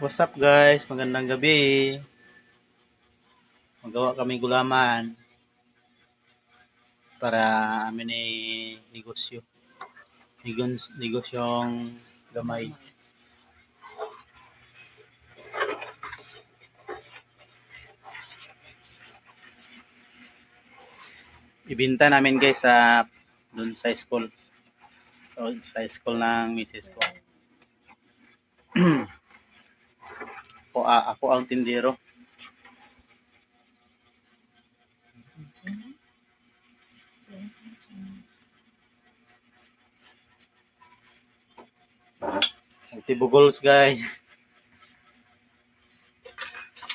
What's up guys? Magandang gabi. Magawa kami gulaman para amin ay negosyo. Negosyong gamay. Ibinta namin guys sa dun sa school. So, sa school ng misis ko. Ako ang tindero. Nagtibugols guys.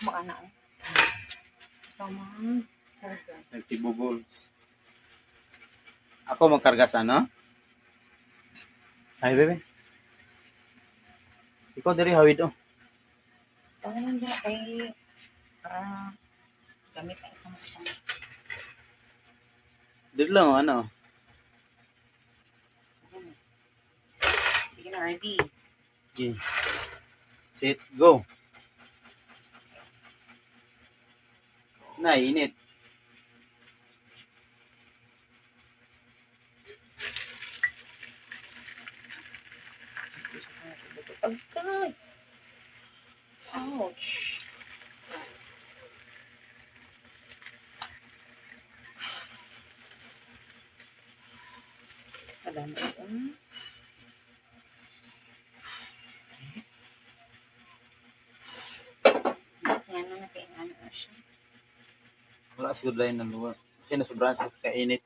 Baka na eh. Nagtibugol. Ako magkarga sa ano? Ay bebe. Ikaw diri hawid oh. Tawag lang dyan kay gamit ang isang kasama. Diri lang oh, ano. Sige na, ready. Okay. Set, go. Init. Agay! Ouch! Alam mo ito. Yan na nakaingan na siya. Wala siguro lain ng luwa. Kasi nasobrahan sa kainit.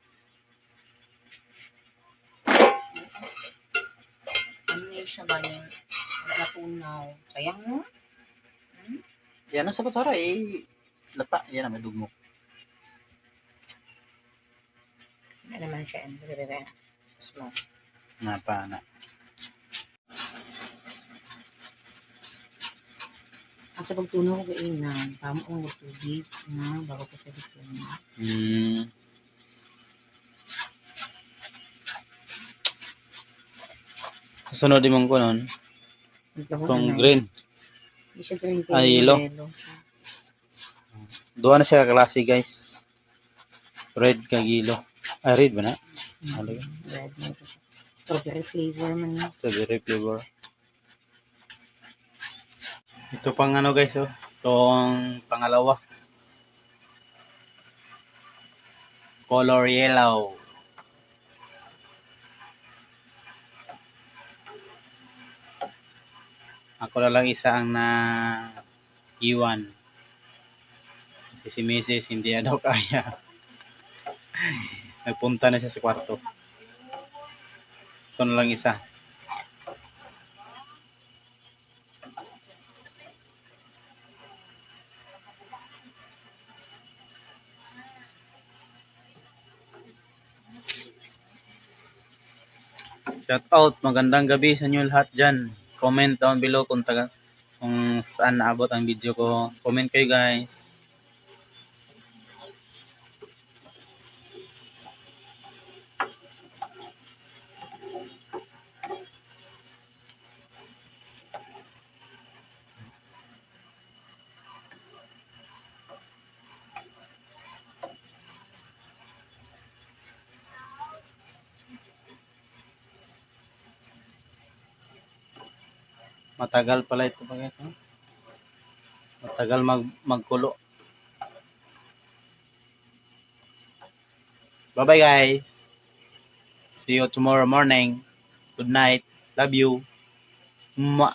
Ano na siya ba niya? Natunaw. Sayang mo? Yan ang sabat sara eh. Lata. Yan ang may dugmok. Ano naman siya? Slow. Napa na. Asa pagtunaw ko kainan, tamo ko ng tubig na bago ko siya dito. Kasunod din mong ko nun. Itong green. Hindi siya green. Ay, yellow. Duha na siya kaklase guys. Red kag yellow. Ah, red ba na? Red. Strawberry flavor man na. Strawberry flavor. Ito pang ano guys oh. Itong pangalawa. Color yellow. Ako na lang isa ang na iwan. Si Mrs. hindi na daw kaya. Nagpunta na siya sa kwarto. Ito na lang isa. Shout out, magandang gabi sa inyo lahat dyan. Comment down below kung saan naabot ang video ko. Comment kayo guys. Matagal pala ito guys. Matagal magkulo. Bye bye guys. See you tomorrow morning. Good night. Love you. Mwah.